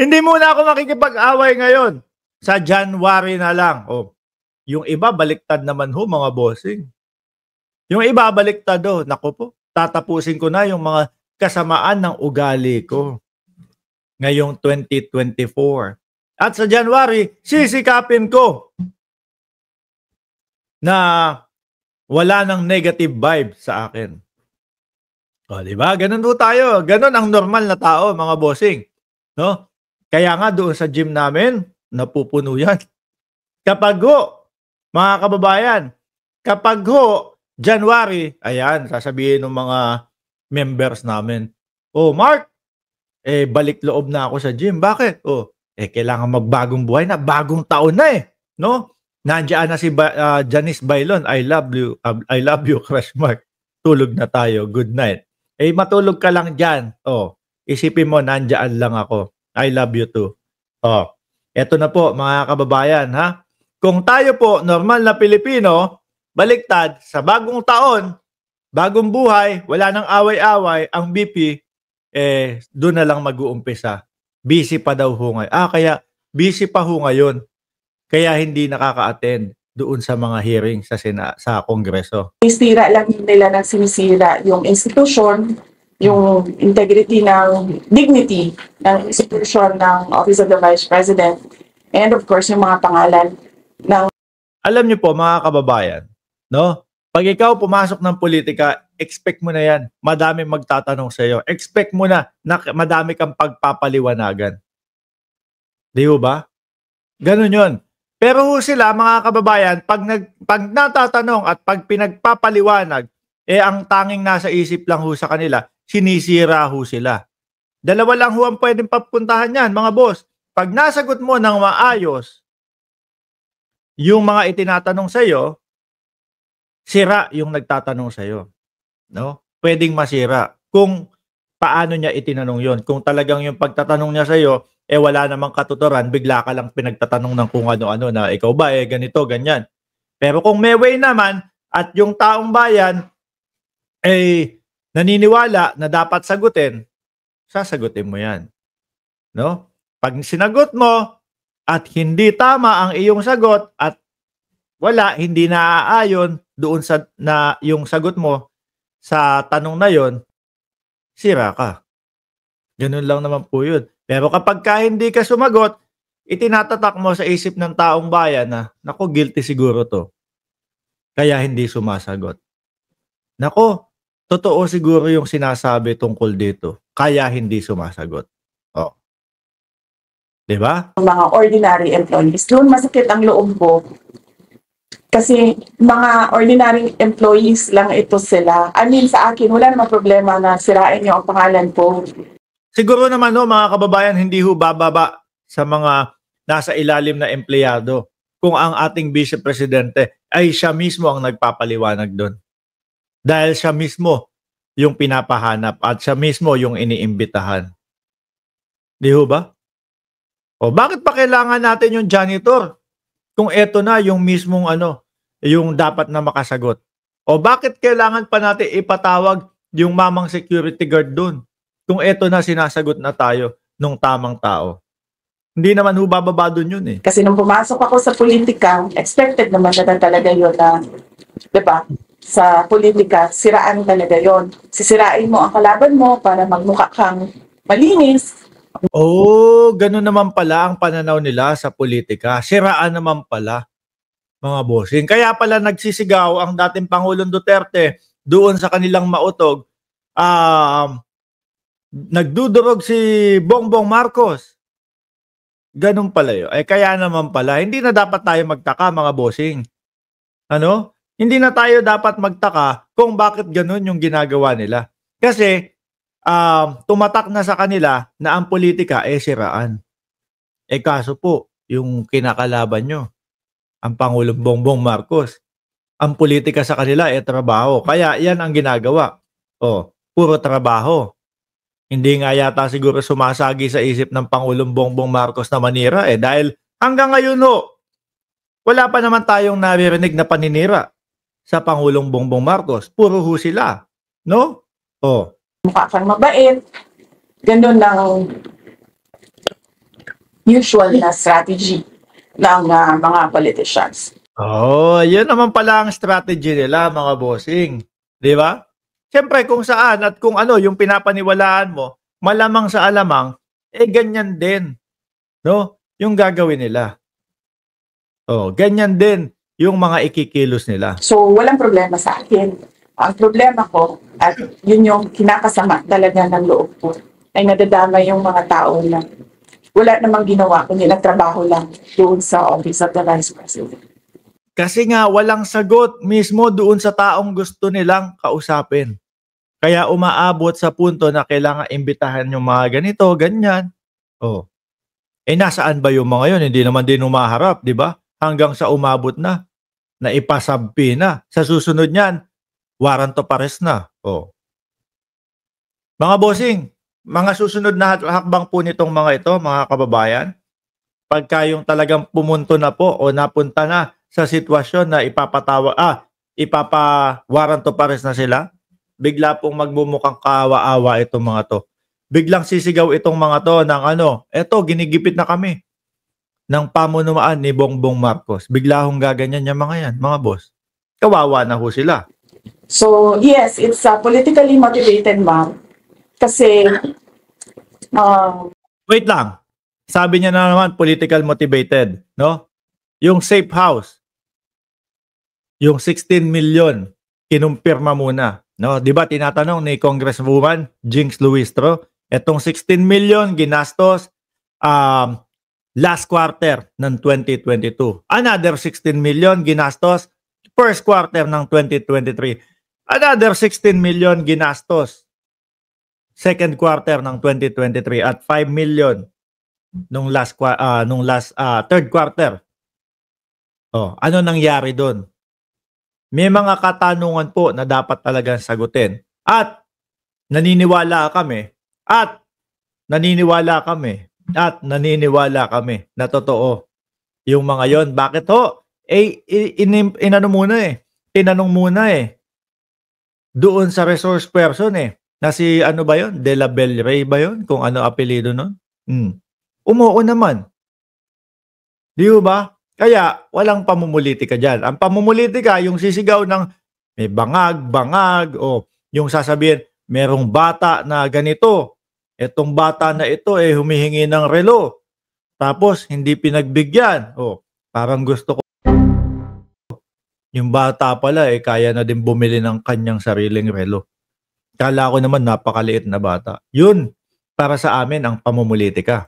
Hindi muna ako makikipag-away ngayon. Sa January na lang. Oh, yung iba baliktad naman ho, mga bossing. Yung iba baliktad ho. Naku po, tatapusin ko na yung mga kasamaan ng ugali ko ngayong 2024. At sa January, sisikapin ko na wala ng negative vibe sa akin. O, di ba? Ganun po tayo. Ganun ang normal na tao, mga bossing. No? Kaya nga doon sa gym namin, napupuno yan. Kapag ho, mga kababayan, kapag ho, January, ayan, sasabihin ng mga members namin, oh, Mark, balik loob na ako sa gym. Bakit? Oh, kailangan magbagong buhay na. Bagong taon na no? Nandiyan na si Janice Bailon. I love you, Crush Mark. Tulog na tayo. Good night. Matulog ka lang dyan. Oh, isipin mo, nandiyan lang ako. I love you too. Oh, eto na po, mga kababayan, ha? Kung tayo po, normal na Pilipino, baliktad, sa bagong taon, bagong buhay, wala nang away-away, ang BP, doon na lang mag-uumpisa. Busy pa daw ho ngayon. Kaya busy pa ho ngayon. Kaya hindi nakaka-attend doon sa mga hearing sa Kongreso. Sinisira lang nila na sinisira yung institusyon, yung integrity ng dignity ng institusyon ng Office of the Vice President, and of course, yung mga pangalan ng... Alam niyo po, mga kababayan, no? Pag ikaw pumasok ng politika, expect mo na yan. Madami magtatanong sa iyo. Expect mo na madami kang pagpapaliwanagan. Di ba? Ganun yun. Pero sila, mga kababayan, pag natatanong at pag pinagpapaliwanag, ang tanging nasa isip lang ho sa kanila, sinisira ho sila. Dalawa lang ho ang pwedeng papuntahan yan, mga boss. Pag nasagot mo ng maayos, yung mga itinatanong sa iyo, sira yung nagtatanong sa iyo. No? Pwedeng masira kung paano niya itinanong yon. Kung talagang yung pagtatanong niya sa iyo, wala namang katuturan, bigla ka lang pinagtatanong ng kung ano-ano na ikaw ba ganito, ganyan. Pero kung may way naman at yung taong bayan naniniwala na dapat sagutin, sasagutin mo yan. No? Pag sinagot mo at hindi tama ang iyong sagot at hindi naaayon doon sa yung sagot mo sa tanong na yon, sira ka. Ganun lang naman po yun. Pero kapag hindi ka sumagot, itinatatak mo sa isip ng taong bayan na, nako, guilty siguro to. Kaya hindi sumasagot. Nako, totoo siguro yung sinasabi tungkol dito. Kaya hindi sumasagot. Oh. Diba? Mga ordinary employees. Doon masakit ang loob ko. Kasi mga ordinary employees lang ito sila. I mean, sa akin, wala namang problema na sirain niyo ang pangalan ko. Siguro naman mga kababayan, hindi ho bababa sa mga nasa ilalim na empleyado kung ang ating Vice Presidente ay siya mismo ang nagpapaliwanag doon. Dahil siya mismo yung pinapahanap at siya mismo yung iniimbitahan. Di ho ba? O bakit pa kailangan natin yung janitor kung eto na yung mismong yung dapat na makasagot? O bakit kailangan pa natin ipatawag yung mamang security guard doon? Kung eto na sinasagot na tayo nung tamang tao. Hindi naman ho bababa doon yun Kasi nung pumasok ako sa politika, expected naman na talaga yun na, diba? Sa politika, siraan talaga yun. Sisirain mo ang kalaban mo para magmukha kang malinis. Ganun naman pala ang pananaw nila sa politika. Siraan naman pala, mga bossing. Kaya pala nagsisigaw ang dating Pangulong Duterte doon sa kanilang mautog, nagdudurog si Bongbong Marcos. Ganun pala yun. Kaya naman pala, hindi na dapat tayo magtaka, mga bossing. Hindi na tayo dapat magtaka kung bakit ganun yung ginagawa nila. Kasi, tumatak na sa kanila na ang politika siraan. Kaso po, yung kinakalaban nyo, ang Pangulong Bongbong Marcos, ang politika sa kanila trabaho. Kaya yan ang ginagawa. Puro trabaho. Hindi nga yata siguro sumasagi sa isip ng Pangulong Bongbong Marcos na manira dahil hanggang ngayon wala pa naman tayong naririnig na paninira sa Pangulong Bongbong Marcos. Puro ho sila. No? Mukha kang mabait. Ganun lang usual na strategy ng mga politicians. Oh, yun naman pala ang strategy nila, mga bossing. Di ba? Siyempre, kung saan at kung ano yung pinapaniwalaan mo, malamang sa alamang, ganyan din. No? Yung gagawin nila. Oh, ganyan din yung mga ikikilos nila. So, walang problema sa akin. Ang problema ko, at yun yung kinakasama talaga ng loob ko, ay nadadama yung mga tao na wala namang ginawa, kundi nagtrabaho lang doon sa Office of the Vice President. Kasi nga walang sagot mismo doon sa taong gusto nilang kausapin. Kaya umaabot sa punto na kailangan imbitahan yung mga ganito, ganyan. Oh. Nasaan ba yung mga yun? Hindi naman din umaharap, di ba? Hanggang sa umabot na ipasabpi na. Sa susunod niyan, warrant of arrest na. Oh. Mga bossing, mga susunod na hakbang po nitong mga ito, mga kababayan, pagka yung talagang pumunto na po o napunta na sa sitwasyon na ipapa-warrant of arrest na sila, bigla pong magmumukhang kaawa-awa itong mga to. Biglang sisigaw itong mga to ng ginigipit na kami ng pamunuan ni Bongbong Marcos. Bigla hong gaganyan yung mga yan, mga boss. Kawawa na ho sila. So, yes, it's politically motivated, ma'am. Kasi, wait lang. Sabi niya na naman, political motivated, no? Yung safe house, yung 16 million, kinumpirma muna, no? 'Di ba tinatanong ni Congresswoman Jinx Luistro, etong 16 million ginastos last quarter ng 2022. Another 16 million ginastos first quarter ng 2023. Another 16 million ginastos second quarter ng 2023 at 5 million nung third quarter. Oh, ano nangyari doon? May mga katanungan po na dapat talagang sagutin. At naniniwala kami na totoo yung mga yon. Bakit ho? Tinanong muna doon sa resource person na si ano ba yon? De La Bel Rey ba yon? Kung ano apelyido nun? Umuo naman. Di ba? Kaya walang pamumulitika dyan. Ang pamumulitika, yung sisigaw ng may bangag, o yung sasabihin, merong bata na ganito. Etong bata na ito humihingi ng relo. Tapos hindi pinagbigyan. Parang gusto ko. Yung bata pala kaya na din bumili ng kanyang sariling relo. Kala ko naman napakaliit na bata. Yun, para sa amin ang pamumulitika.